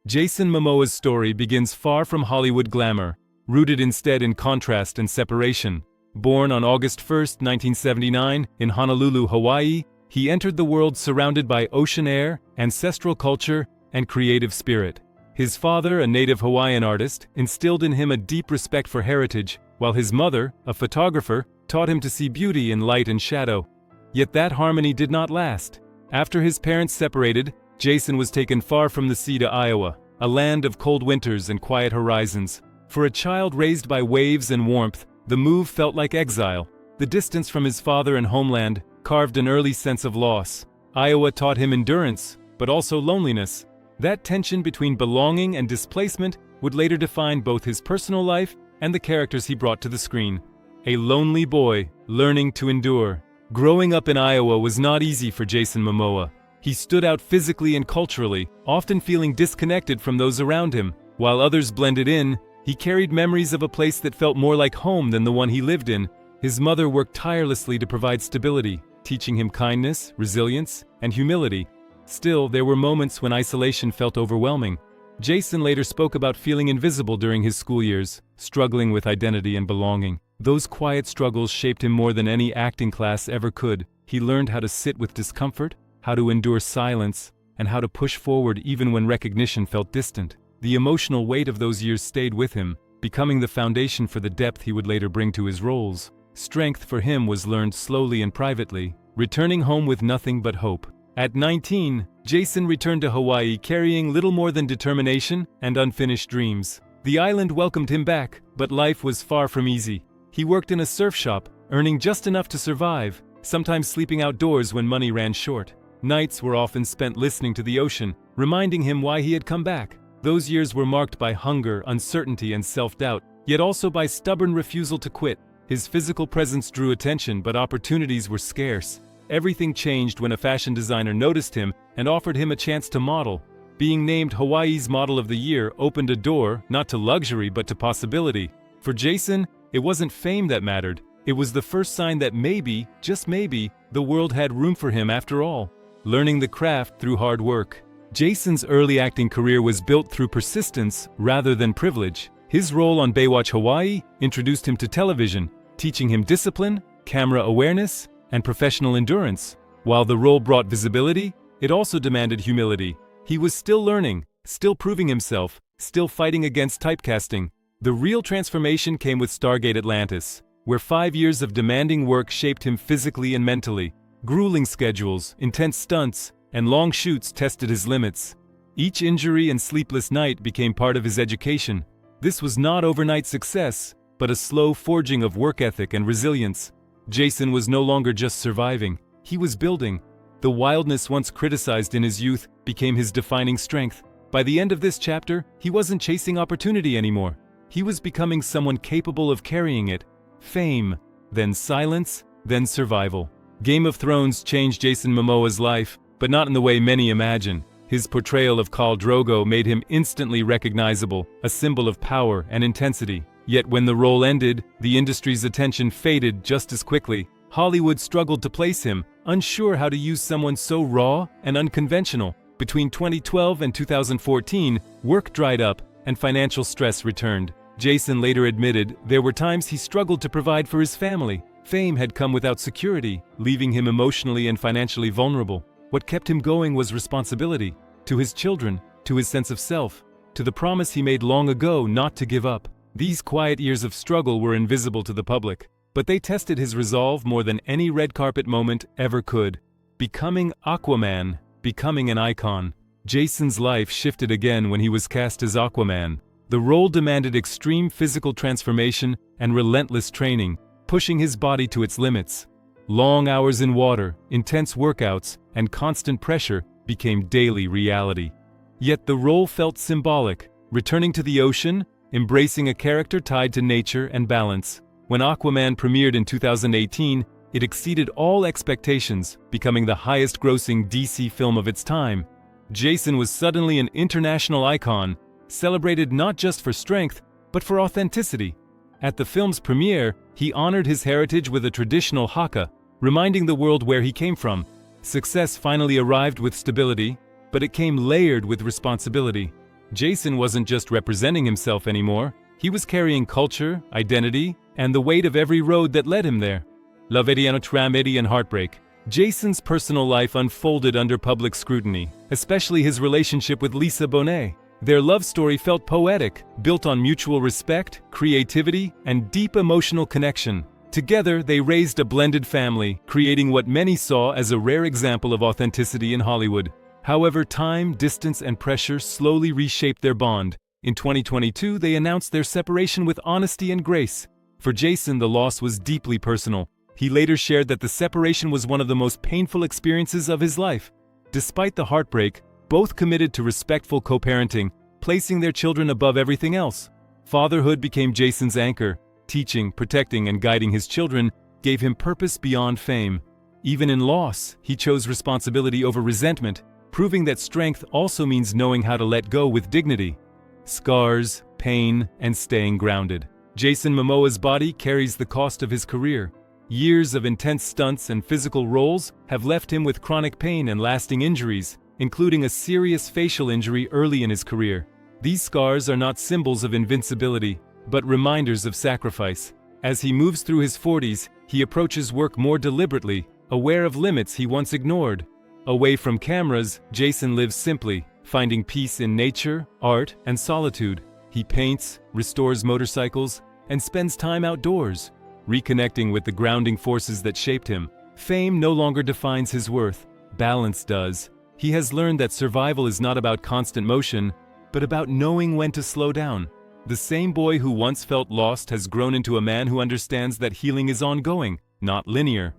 Jason Momoa's story begins far from Hollywood glamour, rooted instead in contrast and separation. Born on August 1, 1979, in Honolulu, Hawaii, he entered the world surrounded by ocean air, ancestral culture, and creative spirit. His father, a native Hawaiian artist, instilled in him a deep respect for heritage, while his mother, a photographer, taught him to see beauty in light and shadow. Yet that harmony did not last. After his parents separated, Jason was taken far from the sea to Iowa, a land of cold winters and quiet horizons. For a child raised by waves and warmth, the move felt like exile. The distance from his father and homeland carved an early sense of loss. Iowa taught him endurance, but also loneliness. That tension between belonging and displacement would later define both his personal life and the characters he brought to the screen. A lonely boy, learning to endure. Growing up in Iowa was not easy for Jason Momoa. He stood out physically and culturally, often feeling disconnected from those around him. While others blended in, he carried memories of a place that felt more like home than the one he lived in. His mother worked tirelessly to provide stability, teaching him kindness, resilience, and humility. Still, there were moments when isolation felt overwhelming. Jason later spoke about feeling invisible during his school years, struggling with identity and belonging. Those quiet struggles shaped him more than any acting class ever could. He learned how to sit with discomfort, how to endure silence, and how to push forward even when recognition felt distant. The emotional weight of those years stayed with him, becoming the foundation for the depth he would later bring to his roles. Strength for him was learned slowly and privately, returning home with nothing but hope. At 19, Jason returned to Hawaii carrying little more than determination and unfinished dreams. The island welcomed him back, but life was far from easy. He worked in a surf shop, earning just enough to survive, sometimes sleeping outdoors when money ran short. Nights were often spent listening to the ocean, reminding him why he had come back. Those years were marked by hunger, uncertainty, and self-doubt, yet also by stubborn refusal to quit. His physical presence drew attention, but opportunities were scarce. Everything changed when a fashion designer noticed him and offered him a chance to model. Being named Hawaii's Model of the Year opened a door, not to luxury but to possibility. For Jason, it wasn't fame that mattered. It was the first sign that maybe, just maybe, the world had room for him after all. Learning the craft through hard work. Jason's early acting career was built through persistence rather than privilege. His role on Baywatch Hawaii introduced him to television, teaching him discipline, camera awareness, and professional endurance. While the role brought visibility, it also demanded humility. He was still learning, still proving himself, still fighting against typecasting. The real transformation came with Stargate Atlantis, where 5 years of demanding work shaped him physically and mentally. Grueling schedules, intense stunts, and long shoots tested his limits. Each injury and sleepless night became part of his education. This was not overnight success, but a slow forging of work ethic and resilience. Jason was no longer just surviving, he was building. The wildness once criticized in his youth became his defining strength. By the end of this chapter, he wasn't chasing opportunity anymore. He was becoming someone capable of carrying it. Fame, then silence, then survival. Game of Thrones changed Jason Momoa's life, but not in the way many imagine. His portrayal of Khal Drogo made him instantly recognizable, a symbol of power and intensity. Yet when the role ended, the industry's attention faded just as quickly. Hollywood struggled to place him, unsure how to use someone so raw and unconventional. Between 2012 and 2014, work dried up and financial stress returned. Jason later admitted there were times he struggled to provide for his family. Fame had come without security, leaving him emotionally and financially vulnerable. What kept him going was responsibility, to his children, to his sense of self, to the promise he made long ago not to give up. These quiet years of struggle were invisible to the public, but they tested his resolve more than any red carpet moment ever could. Becoming Aquaman, becoming an icon. Jason's life shifted again when he was cast as Aquaman. The role demanded extreme physical transformation and relentless training, pushing his body to its limits. Long hours in water, intense workouts, and constant pressure became daily reality. Yet the role felt symbolic, returning to the ocean, embracing a character tied to nature and balance. When Aquaman premiered in 2018, it exceeded all expectations, becoming the highest-grossing DC film of its time. Jason was suddenly an international icon, celebrated not just for strength, but for authenticity. At the film's premiere, he honored his heritage with a traditional haka, reminding the world where he came from. Success finally arrived with stability, but it came layered with responsibility. Jason wasn't just representing himself anymore, he was carrying culture, identity, and the weight of every road that led him there. Love tragedy and heartbreak. Jason's personal life unfolded under public scrutiny, especially his relationship with Lisa Bonet. Their love story felt poetic, built on mutual respect, creativity, and deep emotional connection. Together, they raised a blended family, creating what many saw as a rare example of authenticity in Hollywood. However, time, distance, and pressure slowly reshaped their bond. In 2022, they announced their separation with honesty and grace. For Jason, the loss was deeply personal. He later shared that the separation was one of the most painful experiences of his life. Despite the heartbreak, both committed to respectful co-parenting, placing their children above everything else. Fatherhood became Jason's anchor. Teaching, protecting, and guiding his children gave him purpose beyond fame. Even in loss, he chose responsibility over resentment, proving that strength also means knowing how to let go with dignity. Scars, pain, and staying grounded. Jason Momoa's body carries the cost of his career. Years of intense stunts and physical roles have left him with chronic pain and lasting injuries, including a serious facial injury early in his career. These scars are not symbols of invincibility, but reminders of sacrifice. As he moves through his 40s, he approaches work more deliberately, aware of limits he once ignored. Away from cameras, Jason lives simply, finding peace in nature, art, and solitude. He paints, restores motorcycles, and spends time outdoors, reconnecting with the grounding forces that shaped him. Fame no longer defines his worth. Balance does. He has learned that survival is not about constant motion, but about knowing when to slow down. The same boy who once felt lost has grown into a man who understands that healing is ongoing, not linear.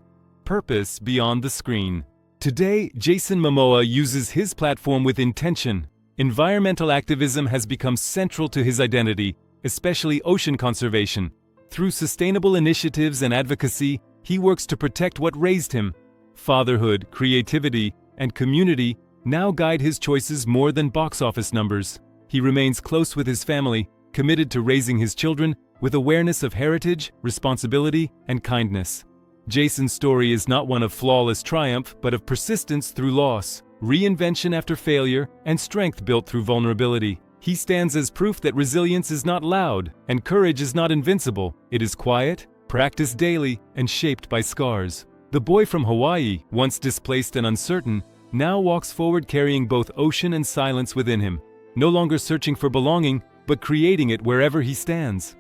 Purpose beyond the screen. Today, Jason Momoa uses his platform with intention. Environmental activism has become central to his identity, especially ocean conservation. Through sustainable initiatives and advocacy, he works to protect what raised him. Fatherhood, creativity, and community now guide his choices more than box office numbers. He remains close with his family, committed to raising his children with awareness of heritage, responsibility, and kindness. Jason's story is not one of flawless triumph, but of persistence through loss, reinvention after failure, and strength built through vulnerability. He stands as proof that resilience is not loud, and courage is not invincible. It is quiet, practiced daily, and shaped by scars. The boy from Hawaii, once displaced and uncertain, now walks forward carrying both ocean and silence within him, no longer searching for belonging, but creating it wherever he stands.